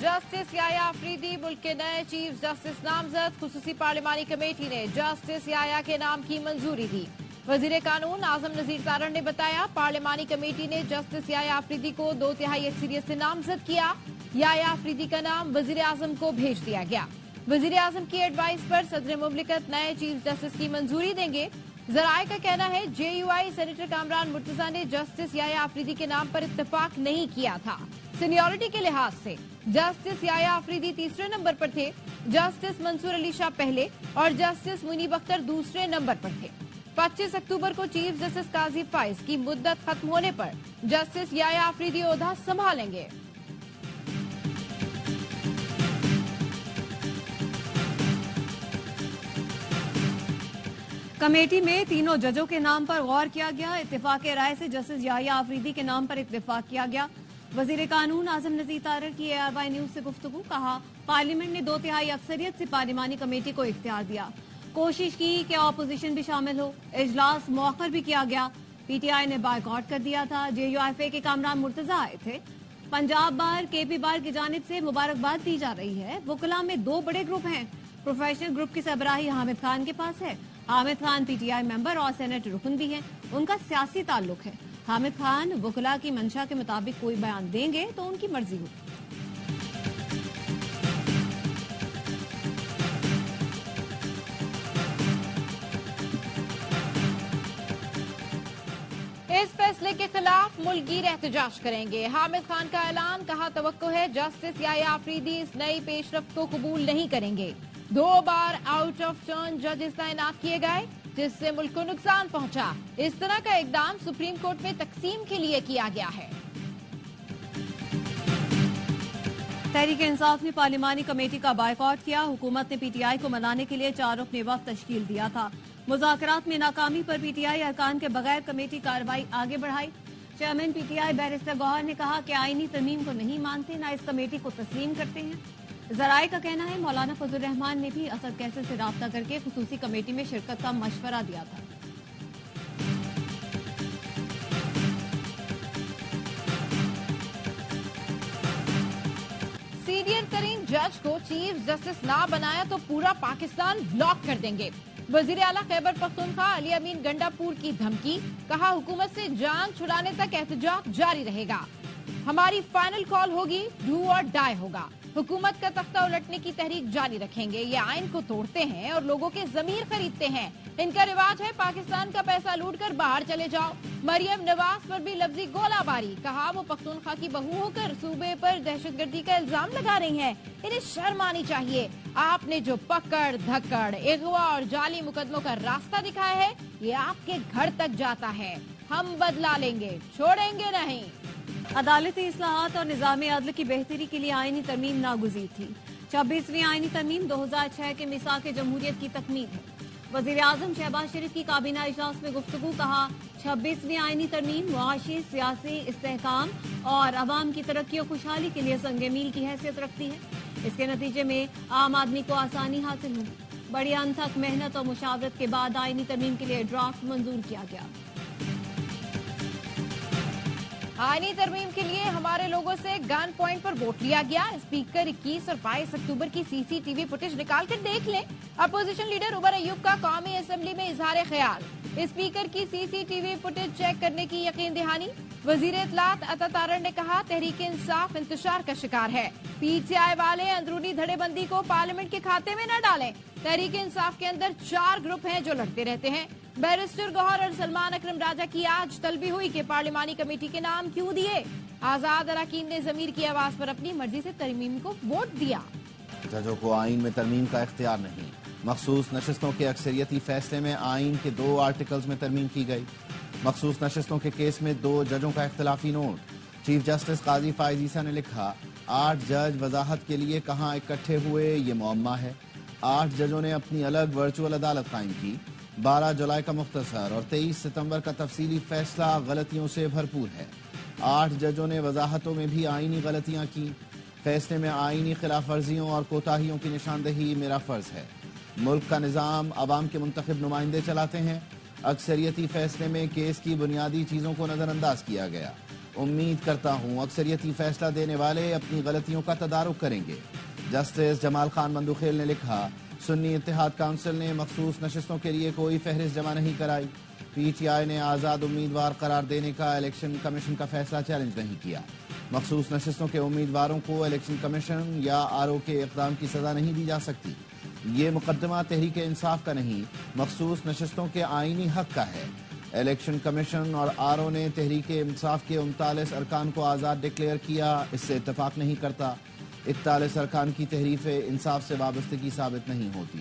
Justice याया अफरीदी मुल्क के नए चीफ जस्टिस नामजद। खुसूसी पार्लिमानी कमेटी ने जस्टिस याया के नाम की मंजूरी दी। वजीर कानून आजम नजीर तारण ने बताया, पार्लिमानी कमेटी ने जस्टिस याया अफरीदी को 2/3 अक्सरियत से नामजद किया। याया अफरीदी का नाम वजीर आजम को भेज दिया गया। वजीर आजम की एडवाइस पर सदर मुमलिकत नए चीफ जस्टिस की मंजूरी देंगे। जराए का कहना है, JUI सेनेटर कामरान मुर्तजा ने जस्टिस याया अफरीदी के नाम पर इत्तेफाक नहीं किया था। सीनियरिटी के लिहाज से जस्टिस याया अफरीदी तीसरे नंबर पर थे, जस्टिस मंसूर अली शाह पहले और जस्टिस मुनीब अख्तर दूसरे नंबर पर थे। 25 अक्टूबर को चीफ जस्टिस काजी फाइज की मुद्दत खत्म होने पर जस्टिस याया अफरीदी ओहदा संभालेंगे। कमेटी में तीनों जजों के नाम पर गौर किया गया। इत्तेफाक राय से जस्टिस याया अफरीदी के नाम पर इत्तेफाक किया गया। वजीर कानून आजम नजीर तारण की ARY न्यूज से गुफ्तगू। कहा, पार्लियामेंट ने 2/3 अक्सरियत से पार्लिमानी कमेटी को इख्तियार दिया। कोशिश की कि ऑपोजिशन भी शामिल हो। इजलास मौखर भी किया गया। PTI ने बायकॉट कर दिया था। JUIFA के कामरान मुर्तजा आए थे। पंजाब बार KP बार की जानिब से मुबारकबाद दी जा रही है। वकला में 2 बड़े ग्रुप हैं। प्रोफेशनल ग्रुप की सरबराही हामिद खान के पास है। हामिद खान PTI मेंबर और सेनेट रुकन भी हैं। उनका सियासी ताल्लुक है। हामिद खान वकला की मंशा के मुताबिक कोई बयान देंगे तो उनकी मर्जी होगी। इस फैसले के खिलाफ मुल्कगीर एहतजाज करेंगे। हामिद खान का ऐलान। कहा, तवक्को है जस्टिस याया अफरीदी इस नई पेशरफ्त को कबूल नहीं करेंगे। 2 बार आउट ऑफ टर्न जजेस तैनात किए गए, जिससे मुल्क को नुकसान पहुंचा। इस तरह का इकदाम सुप्रीम कोर्ट में तकसीम के लिए किया गया है। तहरीक इंसाफ ने पार्लिमानी कमेटी का बायकॉट किया। हुकूमत ने PTI को मनाने के लिए 4 रुकनी वफ्द तश्कील दिया था। मुज़ाकरात में नाकामी पर PTI अरकान के बगैर कमेटी कार्रवाई आगे बढ़ाई। चेयरमैन PTI बैरिस्टर गौहर ने कहा कि आईनी तरमीम को नहीं मानते, न इस कमेटी को तस्लीम करते हैं। जराए का कहना है, मौलाना फजल रहमान ने भी असद कैसर से राब्ता करके खुसूसी कमेटी में शिरकत का मशवरा दिया था। सीनियर तरीन जज को चीफ जस्टिस ना बनाया तो पूरा पाकिस्तान ब्लॉक कर देंगे। वजीर आला खैबर पख्तूनख्वा अली अमीन गंडापुर की धमकी। कहा, हुकूमत से जान छुड़ाने तक एहतजाज जारी रहेगा। हमारी फाइनल कॉल होगी, डू और डाई होगा। हुकूमत का तख्ता उलटने की तहरीक जारी रखेंगे। ये आइन को तोड़ते हैं और लोगों के जमीर खरीदते हैं। इनका रिवाज है पाकिस्तान का पैसा लूट कर बाहर चले जाओ। मरियम नवाज पर भी लफ्जी गोलाबारी। कहा, वो पख्तूनख्वा की बहू होकर सूबे पर दहशतगर्दी का इल्जाम लगा रही हैं। इन्हें शर्म आनी चाहिए। आपने जो पकड़ धक्कड़, अगवा और जाली मुकदमों का रास्ता दिखाया है, ये आपके घर तक जाता है। हम बदला लेंगे, छोड़ेंगे नहीं। अदालती इस्लाहात और निज़ाम अदल की बेहतरी के लिए आईनी तरमीम नागुज़ीर थी। 26वीं आईनी तरमीम 2006 के मिसाक जमहूरियत की तकमील है। वज़ीर आज़म शहबाज शरीफ की काबीना इजलास में गुफ्तगू। कहा, 26वीं आईनी तरमीम मुआशी, सियासी इस्तेहकाम और अवाम की तरक्की और खुशहाली के लिए संगे मील की हैसियत रखती है। इसके नतीजे में आम आदमी को आसानी हासिल होगी। बड़ी अनथक मेहनत और मुशावरत के बाद आईनी तरमीम के लिए ड्राफ्ट मंजूर किया गया। आईनी तरमीम के लिए हमारे लोगों से गन पॉइंट पर वोट लिया गया। स्पीकर 21 और 22 अक्टूबर की CCTV फुटेज निकाल कर देख लें। अपोजिशन लीडर उमर अयूब का कौमी असेंबली में इजहार ख्याल। स्पीकर की CCTV फुटेज चेक करने की यकीन दहानी। वजीर इत्तलात अता तारण ने कहा, तहरीक इंसाफ इंतशार का शिकार है। PTI वाले अंदरूनी धड़ेबंदी को पार्लियामेंट के खाते में न डालें। तहरीक इंसाफ के अंदर 4 ग्रुप हैं जो लड़ते रहते हैं। बैरिस्टर गौहर और सलमान अकरम राजा की आज तलबी हुई कि पार्लिमानी कमेटी के नाम क्यों दिए। आजाद अरकान ने जमीर की आवाज पर अपनी मर्जी से तरमीम को वोट दिया। जजों को आइन में तरमीम का इख्तियार नहीं। मखसूस नशिस्तों के अक्सरियती फैसले में आइन के 2 आर्टिकल्स में तरमीम की गई। मखसूस नशिस्तों के केस में 2 जजों का इख्तिलाफी नोट। चीफ जस्टिस काजी फाइज ईसा ने लिखा, 8 जज वजाहत के लिए कहाँ इकट्ठे हुए, ये मुअम्मा है। 8 जजों ने अपनी अलग वर्चुअल अदालत कायम की। 12 जुलाई का मुख्तसर और 23 सितंबर का तफसीली फैसला गलतियों से भरपूर है। 8 जजों ने वजाहतों में भी आईनी गलतियां की। फैसले में आईनी खिलाफ वर्जियों और कोताहियों की निशानदही मेरा फर्ज है। मुल्क का निज़ाम अवाम के मुंतखब नुमाइंदे चलाते हैं। अक्सरियती फैसले में केस की बुनियादी चीज़ों को नज़रअंदाज किया गया। امید کرتا ہوں اکثریتی فیصلہ دینے والے اپنی غلطیوں کا تدارک کریں گے۔ جسٹس جمال خان مندوخیل نے لکھا، سنی اتحاد کونسل نے مخصوص نشستوں کے لیے کوئی فہرست جمع نہیں کرائی۔ پی ٹی آئی نے آزاد امیدوار قرار دینے کا الیکشن کمیشن کا فیصلہ چیلنج نہیں کیا۔ مخصوص نشستوں کے امیدواروں کو الیکشن کمیشن یا آر او کے اقدام کی سزا نہیں دی جا سکتی۔ یہ مقدمہ تحریک انصاف کا نہیں، مخصوص نشستوں کے آئینی حق کا ہے۔ الیکشن کمیشن اور آر او نے تحریک انصاف کے 39 ارکان کو آزاد ڈکلیئر کیا، اس سے اتفاق نہیں کرتا۔ 41 ارکان کی تحریف انصاف سے وابستگی ثابت نہیں ہوتی۔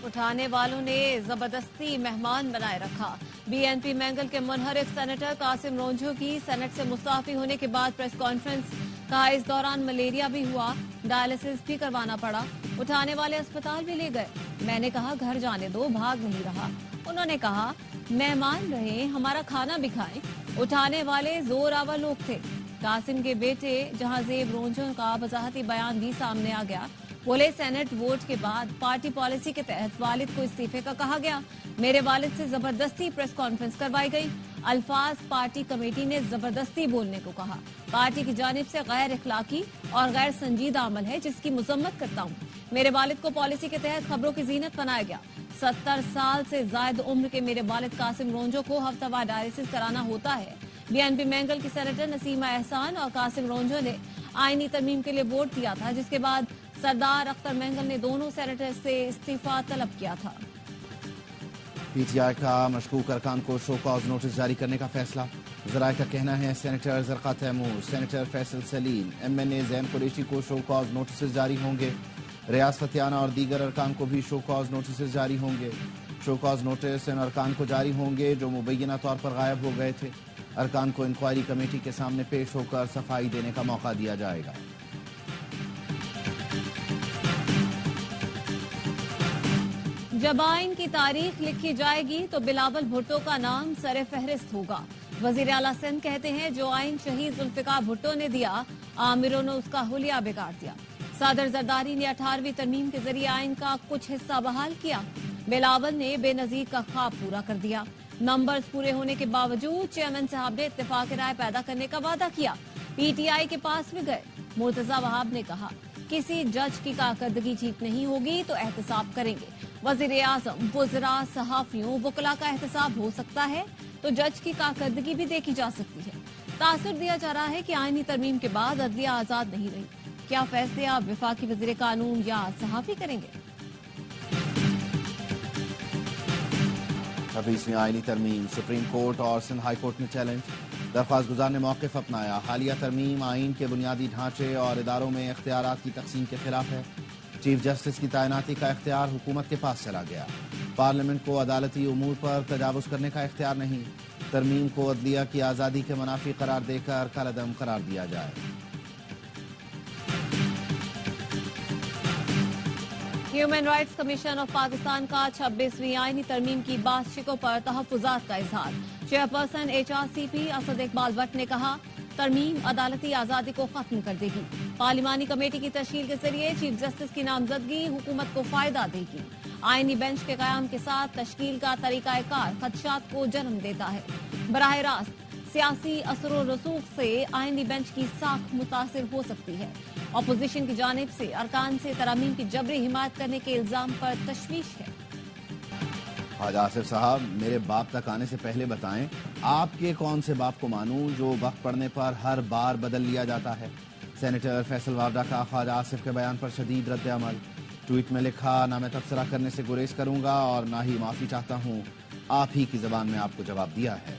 اٹھانے والوں نے زبردستی مہمان بنائے رکھا۔ بی این پی مینگل کے منحرف سینیٹر قاسم رونجھو کی سینٹ سے مستعفی ہونے کے بعد پریس کانفرنس، کہا اس دوران ملیریا بھی ہوا، ڈائلسس بھی کروانا پڑا، اٹھانے والے اسپتال بھی لے گئے۔ میں نے کہا گھر جانے دو، بھاگ نہیں رہا۔ انہوں نے کہا مہمان رہیں، ہمارا کھانا بھی کھائیں۔ اٹھانے والے زور آور لوگ تھے۔ قاسم کے بیٹے جہازیب رونجھو کا وضاحتی بیان بھی سامنے آ گیا۔ بولے سینٹ ووٹ کے بعد پارٹی پالیسی کے تحت والد کو استعفے کا کہا گیا، میرے والد سے زبردستی پریس کانفرنس کروائی گئی، الفاظ پارٹی کمیٹی نے زبردستی بولنے کو کہا، پارٹی کی جانب سے غیر اخلاقی اور غیر سنجیدہ عمل ہے جس کی مذمت کرتا ہوں۔ میرے والد کو پالیسی کے تحت خبروں کی زینت بنایا گیا۔ 70 سال سے زائد عمر کے میرے والد قاسم رونجھو کو ہفتہ وار ڈائلسس کرانا ہوتا ہے۔ بی این پی مینگل کی سینیٹر نسیمہ احسان اور قاسم رونجھو نے آئینی ترمیم کے لیے ووٹ دیا تھا، جس کے بعد سردار اختر مینگل نے دونوں سینیٹر سے استعفیٰ طلب کیا تھا۔ پی ٹی آئی کا مشکوک ارکان کو شو کاز نوٹس جاری کرنے کا فیصلہ۔ ذرائع کا کہنا ہے senator Zarqa Taimur, senator Faisal Saleem, M N A Zain Qureshi کو شو کاز نوٹسز جاری ہوں گے۔ ریاض فتیانہ اور دیگر ارکان کو بھی شو کاز نوٹسز جاری ہوں گے۔ شو کاز نوٹس ان ارکان کو جاری ہوں گے جو مبینہ طور پر غائب ہو گئے تھے۔ ارکان کو انکوائری کمیٹی کے سامنے پیش ہو کر صفائی دینے کا موقع دیا جائے گا۔ جب آئین کی تاریخ لکھی جائے گی تو بلاول بھٹو کا نام سر فہرست ہوگا۔ وزیر اعلیٰ سندھ کہتے ہیں جو آئین شہید ذوالفقار بھٹو نے دیا، عامروں نے اس کا حلیہ بگاڑ دیا۔ صدر زرداری نے 18ویں ترمیم کے ذریعے آئین کا کچھ حصہ بحال کیا۔ بلاول نے بے نظیر کا خواب پورا کر دیا۔ نمبرز پورے ہونے کے باوجود چیئرمین صاحب نے اتفاق رائے پیدا کرنے کا وعدہ کیا۔ پی ٹی آئی کے پاس بھی گئے۔ مرتضی وہاب نے کہا کسی جج کی کارکردگی ٹھیک نہیں ہوگی تو احتساب کریں گے۔ وزیر اعظم، وزراء، صحافیوں، وکلاء کا احتساب ہو سکتا ہے تو جج کی کارکردگی بھی دیکھی جا سکتی ہے۔ تاثر دیا جا رہا ہے کہ آئینی ترمیم کے بعد عدلیہ آزاد نہیں رہی۔ کیا فیصلے اب وفاقی وزیر قانون یا صحافی کریں گے؟ 26ویں آئینی ترمیم، سپریم کورٹ اور سندھ ہائی کورٹ میں چیلنج۔ درخواست گزار نے موقف اپنایا، حالیہ ترمیم آئین کے بنیادی ڈھانچے اور اداروں میں اختیارات کی تقسیم کے خلاف ہے۔ چیف جسٹس کی تعیناتی کا اختیار حکومت کے پاس چلا گیا۔ پارلیمنٹ کو عدالتی امور پر تجاوز کرنے کا اختیار نہیں۔ ترمیم کو عدلیہ کی آزادی کے منافی قرار دے کر کالعدم قرار دیا جائے۔ Human rights commission of Pakistan کا 26ویں آئینی ترمیم کی بات پر تحفظات کا اظہار۔ Chairperson H R C P Asad Iqbal Butt نے کہا ترمیم عدالتی آزادی کو ختم کر دے گی۔ پارلیمانی کمیٹی کی تشکیل کے ذریعے چیف جسٹس کی نامزدگی حکومت کو فائدہ دے گی۔ آئینی بینچ کے قیام کے ساتھ تشکیل کا طریقہ کار خدشات کو جنم دیتا ہے۔ براہ راست سیاسی اثر و رسوخ سے آئینی بینچ کی ساکھ متاثر ہو سکتی ہے۔ اپوزیشن کی جانب سے ارکان سے ترامیم کی جبری حمایت کرنے کے الزام پر تشویش ہے۔ حاج آصف صاحب، میرے باپ تک آنے سے پہلے بتائیں آپ کے کون سے باپ کو مانوں جو وقت پڑنے پر ہر بار بدل لیا جاتا ہے۔ سینیٹر فیصل وارڈا کا خواجہ آصف کے بیان پر شدید رد عمل۔ ٹویٹ میں لکھا نہ میں تبصرہ کرنے سے گریز کروں گا اور نہ ہی معافی چاہتا ہوں، آپ ہی کی زبان میں آپ کو جواب دیا ہے۔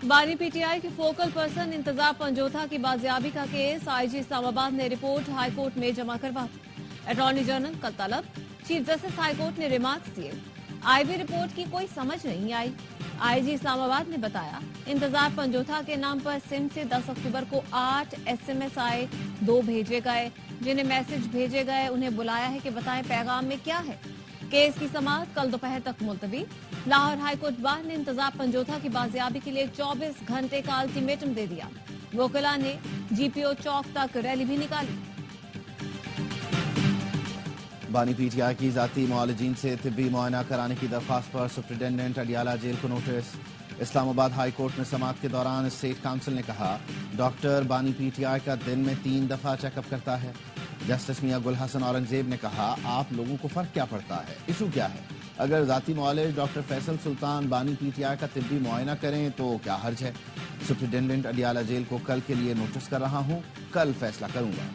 بانی پی ٹی آئی کے فوکل پرسن انتظار پنجوتھا کی بازیابی کا کیس آئی جی اسلام آباد نے رپورٹ ہائی کورٹ میں جمع کروا دی۔ اٹارنی جنرل کا طلب، چیف جسٹس ہائی کورٹ نے ریمارکس دیے۔ آئی بی رپورٹ کی کوئی سمجھ نہیں آئی۔ آئی جی اسلام آباد نے بتایا انتظار پنجوتھا کے نام پر سم سے 10 اکتوبر کو 8 ایس ایم ایس آئے، 2 بھیجے گئے، جنہیں میسج بھیجے گئے انہیں بلایا ہے کہ بتائیں پیغام میں کیا ہے۔ کیس کی سماعت کل دوپہر تک ملتوی۔ لاہور ہائی کورٹ بار نے انتظار پنجوتھا کی بازیابی کے لیے 24 گھنٹے کا الٹیمیٹم دے دیا۔ वोकला ने GPO चौक तक रैली भी निकाली। बानी PTI की जाती मुआलिजीन से तिब्बी मुआयना कराने की दरख्वास्त पर सुप्रिंटेंडेंट अडियाला जेल को नोटिस। इस्लामाबाद हाई कोर्ट में समाअत के दौरान स्टेट काउंसिल ने कहा डॉक्टर बानी PTI का दिन में 3 दफा चेकअप करता है। जस्टिस मियां गुल हसन औरंगजेब ने कहा आप लोगों को फर्क क्या पड़ता है, इशू क्या है? अगर जाती मुआलिज डॉक्टर फैसल सुल्तान बानी PTI का तिब्बी मुआयना करें तो क्या हर्ज है? सुप्रिंटेंडेंट अडियाला जेल को कल के लिए नोटिस कर रहा हूं, कल फैसला करूंगा।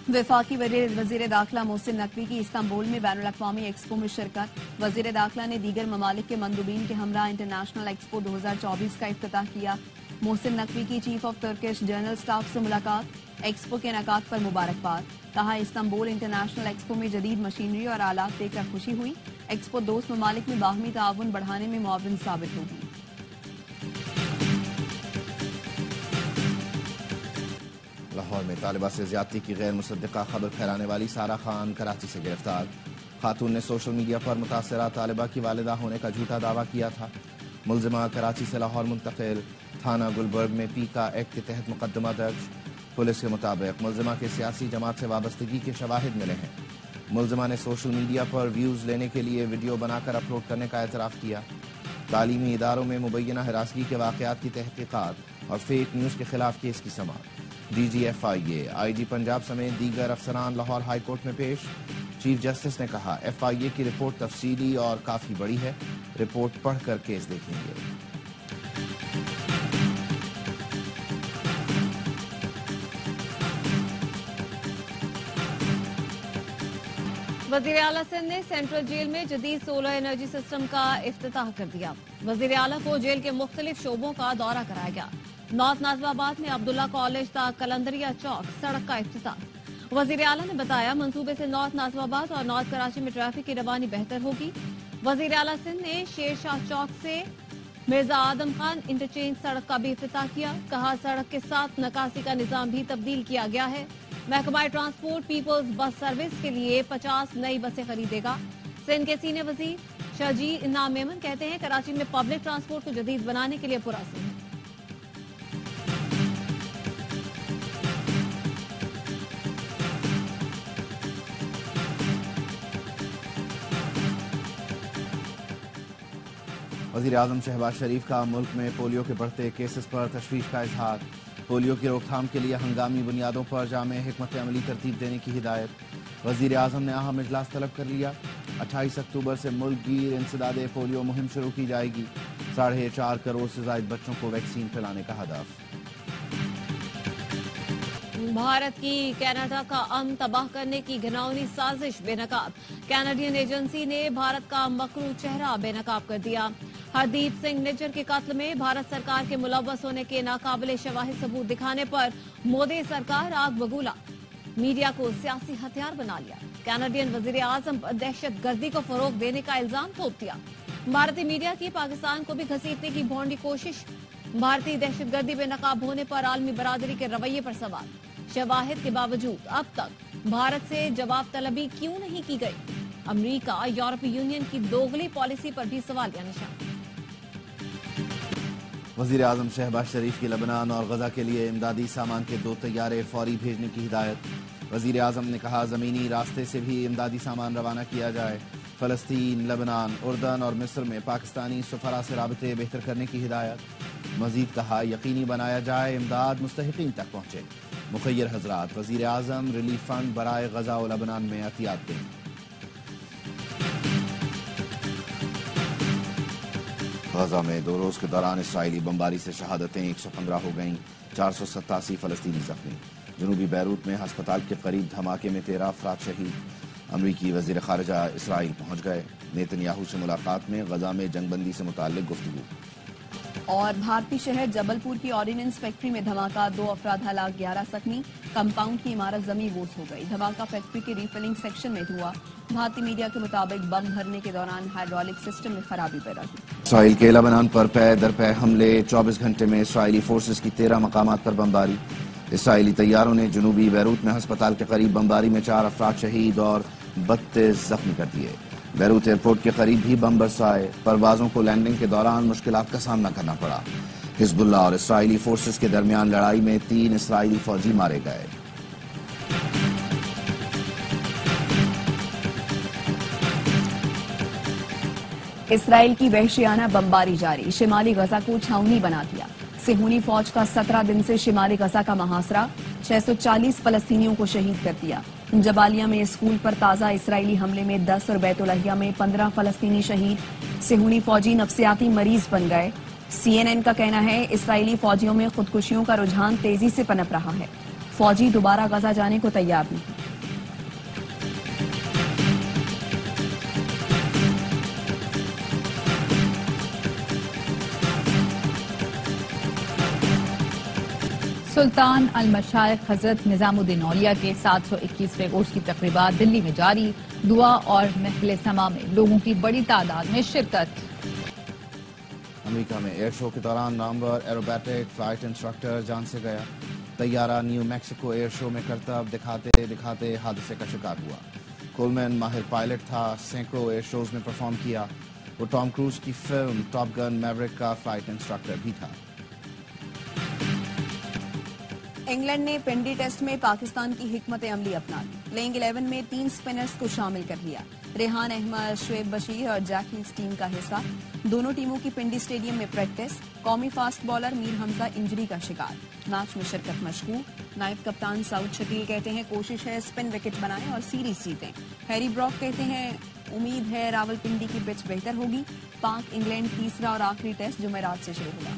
वफाकी वजीर दाखिला मोहसिन नकवी की इस्तांबुल में बैनुल अक़वामी एक्सपो में शिरकत। वजीर दाखिला ने दीगर ममालिक के मंदूबीन के हमरा इंटरनेशनल एक्सपो 2024 का इफ्तिताह किया। मोहसिन नकवी की chief of Turkish general staff से मुलाकात। एक्सपो के इनेकाद पर मुबारकबाद। कहा इस्तांबुल इंटरनेशनल एक्सपो में जदीद मशीनरी और आलात देखकर खुशी हुई। एक्सपो दोस्त ममालिक में बाहमी ताउन बढ़ाने में मुआविन साबित होगी। लाहौर में तालिबा से ज्यादती की गैर मुसद्दिका खबर फैलाने वाली सारा खान कराची से गिरफ्तार। खातून ने सोशल मीडिया पर मुतासरा तालिबा की वालिदा होने का झूठा दावा किया था। मुलजिमा कराची से लाहौर मुंतकिल। थाना गुलबर्ग में पीका एक्ट के तहत मुकदमा दर्ज। पुलिस के मुताबिक मुलजिमा के सियासी जमात से वाबस्तगी के शवाहिद मिले हैं। मुलजिमा ने सोशल मीडिया पर व्यूज लेने के लिए वीडियो बनाकर अपलोड करने का एतराफ़ किया। तालीमी इदारों में मुबैना हिरासगी के वाक़यात की तहकीकात और फेक न्यूज़ के खिलाफ केस की समाअत। DG FIA, IG पंजाब समेत दीगर अफसरान लाहौर हाई कोर्ट में पेश। चीफ जस्टिस ने कहा FIA की रिपोर्ट तफसीली और काफ़ी बड़ी है, रिपोर्ट पढ़कर केस देखेंगे। वजीर आला सिंध ने सेंट्रल जेल में जदीद सोलर एनर्जी सिस्टम का इफ्तिताह कर दिया। वजीर आला को जेल के मुख्तलिफ शोबों का दौरा कराया गया। नॉर्थ नाजिबाबाद में अब्दुल्ला कॉलेज तक कलंदरिया चौक सड़क का इफ्तिताह। वजीर आला ने बताया मंसूबे से नॉर्थ नाजिबाबाद और नॉर्थ कराची में ट्रैफिक की रवानी बेहतर होगी। वजीर आला सिंध ने शेर शाह चौक से मिर्जा आदम खान इंटरचेंज सड़क का भी इफ्तिताह किया। कहा सड़क के साथ नकासी का निजाम भी तब्दील किया गया है। महकमा ट्रांसपोर्ट पीपल्स बस सर्विस के लिए 50 नई बसें खरीदेगा। सिंध के सीनियर वजीर शहजीर इनाम मेमन कहते हैं कराची में पब्लिक ट्रांसपोर्ट को जदीद बनाने के लिए पुरअज़्म है। वज़ीर आज़म शहबाज शरीफ का मुल्क में पोलियो के बढ़ते केसेस पर तशवीश का इजहार। पोलियो की रोकथाम के लिए हंगामी बुनियादों पर जामे हिकमत अमली तरतीब देने की हिदायत। वज़ीर आज़म ने अहम इजलास तलब कर लिया। 28 अक्टूबर से मुल्क गिर इंसदादे पोलियो मुहिम शुरू की जाएगी। 4.5 करोड़ से ज़ायद बच्चों को वैक्सीन पिलाने का हदफ। भारत की कनाडा का अमन तबाह करने की घिनौनी साजिश बेनकाब। कैनेडियन एजेंसी ने भारत का मकरू चेहरा बेनकाब कर दिया। हरदीप सिंह निज्जर के कत्ल में भारत सरकार के मुलव्वस होने के नाकाबिले शवाहिद सबूत दिखाने पर मोदी सरकार आग बबूला। मीडिया को सियासी हथियार बना लिया। कैनेडियन वजीर आजम पर दहशत गर्दी को फरोग देने का इल्जाम थोप दिया। भारतीय मीडिया की पाकिस्तान को भी घसीटने की भौंडी कोशिश। भारतीय दहशत गर्दी बेनकाब होने पर आलमी बरादरी के रवैये पर सवाल। शवाहिद के बावजूद अब तक भारत से जवाब तलबी क्यों नहीं की गई? अमेरिका यूरोपीय यूनियन की दोगली पॉलिसी पर भी सवालिया निशान। वज़ीर आज़म शहबाज शरीफ की लबनान और गजा के लिए इमदादी सामान के 2 तैयारे फौरी भेजने की हिदायत। वज़ीर आज़म ने कहा ज़मीनी रास्ते से भी इमदादी सामान रवाना किया जाए। फ़लस्तीन, लबनान, उर्दन और मिस्र में पाकिस्तानी सफरा से राबते बेहतर करने की हिदायत। मज़ीद कहा यकीनी बनाया जाए इमदाद मुस्तहिकीन तक पहुँचे। मुखय्यर हजरात वज़ीर आज़म रिलीफ फंड बराए गजा और लबनान में एहतियात दें। गजा में 2 रोज के दौरान इसराइली बमबारी से शहादतें 115 हो गईं, 487 फलस्तीनी जख्मी। जनूबी बैरूत में हस्पताल के करीब धमाके में 13 अफराद शहीद। अमरीकी वजीर खारजा इसराइल पहुंच गए। नेतन्याहू से मुलाकात में गजा में जंगबंदी से मुताल्लिक गुफ्तगू। और भारतीय शहर जबलपुर की ऑर्डिनेंस फैक्ट्री में धमाका, 2 अफराद हलाक, 11 जख्मी। कंपाउंड की इमारत जमी-बोस हो गई। धमाका फैक्ट्री के रीफिलिंग सेक्शन में हुआ। भारतीय मीडिया के मुताबिक बम भरने के दौरान हाइड्रोलिक सिस्टम में खराबी पैदा हुई। इसराइल के लेबनान पर पै दर पै हमले, 24 घंटे में इसराइली फोर्सेस की 13 मकामात पर बमबारी। इसराइली तैयारों ने जनूबी बैरूत में हस्पताल के करीब बमबारी में 4 अफराद शहीद और 32 जख्मी कर दिए। بیروت ایئرپورٹ کے قریب بھی بم برسائے، پروازوں کو لینڈنگ کے دوران مشکلات کا سامنا کرنا پڑا۔ حزب اللہ اور اسرائیلی فورسز کے درمیان لڑائی میں 3 اسرائیلی فوجی مارے گئے۔ اسرائیل کی وحشیانہ بمباری جاری، شمالی غزہ کو چھاؤنی بنا دیا۔ صہیونی فوج کا 17 دن سے شمالی غزہ کا محاصرہ، 640 فلسطینیوں کو شہید کر دیا۔ جبالیہ میں اسکول پر تازہ اسرائیلی حملے میں 10 اور بیت الہیہ میں 15 فلسطینی شہید، صہیونی فوجی نفسیاتی مریض بن گئے۔ CNN کا کہنا ہے اسرائیلی فوجیوں میں خودکشیوں کا رجحان تیزی سے پنپ رہا ہے، فوجی دوبارہ غزہ جانے کو تیار نہیں۔ سلطان المشائخ حضرت نظام الدین اولیاء کے 721ویں عرس کی تقریبات دلی میں جاری، دعا اور محفل سما میں لوگوں کی بڑی تعداد میں شرکت۔ امریکہ میں ایئر شو کے دوران نامور ایروبیٹک فلائٹ انسٹرکٹر جان سے گیا۔ طیارہ نیو میکسیکو ایئر شو میں کرتب دکھاتے دکھاتے حادثے کا شکار ہوا۔ کولمن ماہر پائلٹ تھا، سینکڑوں ایئر شوز میں پرفارم کیا۔ وہ ٹام کروز کی فلم ٹاپ گن میوریک کا فلائٹ انسٹرکٹر بھی تھا۔ انگلینڈ نے پنڈی ٹیسٹ میں پاکستان کی حکمت عملی اپنا لی، پلئنگ 11 میں 3 سپنرز کو شامل کر لیا۔ ریحان احمد، شعیب بشیر اور جیکیز ٹیم کا حصہ، دونوں ٹیموں کی پنڈی اسٹیڈیم میں پریکٹس۔ قومی فاسٹ بالر میر حمزہ انجری کا شکار، میچ میں شرکت مشکوک۔ نائب کپتان سعود شکیل کہتے ہیں کوشش ہے اسپن وکٹ بنائیں اور سیریز جیتیں۔ ہیری براک کہتے ہیں امید ہے راولپنڈی کی پچ بہتر ہوگی۔ پاک انگلینڈ تیسرا اور آخری ٹیسٹ جمعرات سے شروع ہوگا۔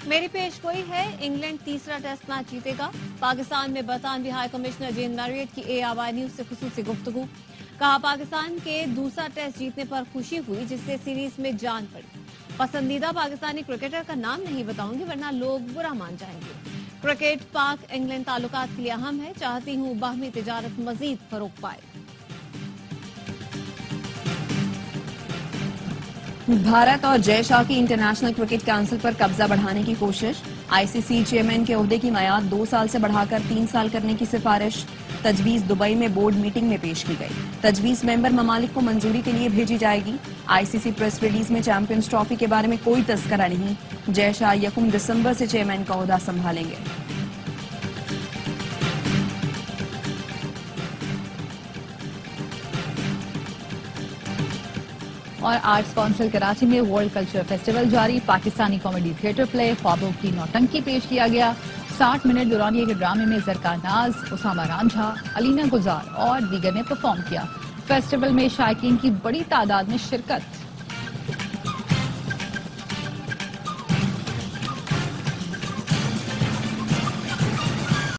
میری پیش گوئی ہے انگلینڈ تیسرا ٹیسٹ میچ جیتے گا۔ پاکستان میں برطانوی ہائی کمشنر جین میریٹ کی ARY نیوز سے خصوصی گفتگو، کہا پاکستان کے دوسرا ٹیسٹ جیتنے پر خوشی ہوئی جس سے سیریز میں جان پڑی۔ پسندیدہ پاکستانی کرکٹر کا نام نہیں بتاؤں گی ورنہ لوگ برا مان جائیں گے۔ کرکٹ پاک انگلینڈ تعلقات کے لیے اہم ہے، چاہتی ہوں باہمی تجارت مزید فروغ پائے۔ بھارت اور جے شاہ کی انٹرنیشنل کرکٹ کونسل پر قبضہ بڑھانے کی کوشش، ICC چیئرمین کے عہدے کی میعاد 2 سال سے بڑھا کر 3 سال کرنے کی سفارش۔ تجویز دبئی میں بورڈ میٹنگ میں پیش کی گئی، تجویز ممبر ممالک کو منظوری کے لیے بھیجی جائے گی۔ ICC پریس ریلیز میں چیمپئنز ٹرافی کے بارے میں کوئی تذکرہ نہیں۔ جے شاہ 1 دسمبر سے چیئرمین کا عہدہ سنبھالیں گے۔ اور آرٹس کونسل کراچی میں ورلڈ کلچر فیسٹیول جاری، پاکستانی کامیڈی تھیٹر پلے خوابوں کی نوٹنکی پیش کیا گیا۔ 60 منٹ دورانیے کے ڈرامے میں زرکا ناز، اسامہ رانجھا، علینا گلزار اور دیگر نے پرفارم کیا۔ فیسٹیول میں شائقین کی بڑی تعداد میں شرکت۔